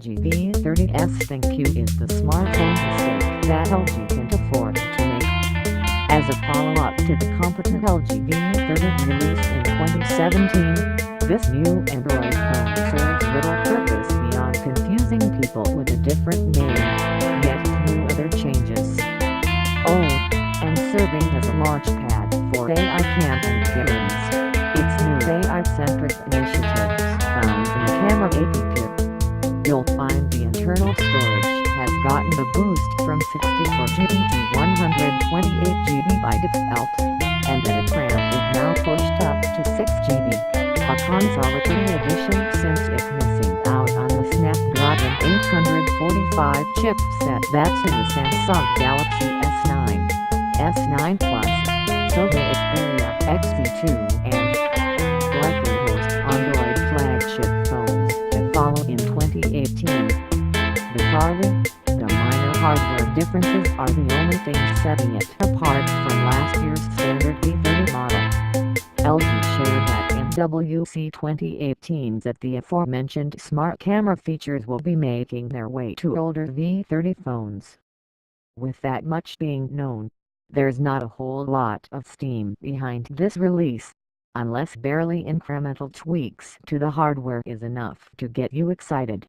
LG V30S ThinQ is the smartphone mistake that LG can't afford to make. As a follow-up to the competent LG V30 released in 2017, this new Android phone serves little purpose beyond confusing people with a different name, yet few other changes. Oh, and serving as a launchpad for AI campaign cameras. Its new AI-centric initiatives found in the camera app. You'll find the internal storage has gotten a boost from 64GB to 128GB by default, and that its RAM is now pushed up to 6GB, a consolidated addition since it's missing out on the Snapdragon 845 chipset that's in the Samsung Galaxy S9, S9 Plus, Sony Xperia XZ2 and likely most Android flagship phones that follow in 2018. Bizarrely, the minor hardware differences are the only things setting it apart from last year's standard V30 model. LG shared that in WC 2018 that the aforementioned smart camera features will be making their way to older V30 phones. With that much being known, there's not a whole lot of steam behind this release, unless barely incremental tweaks to the hardware is enough to get you excited.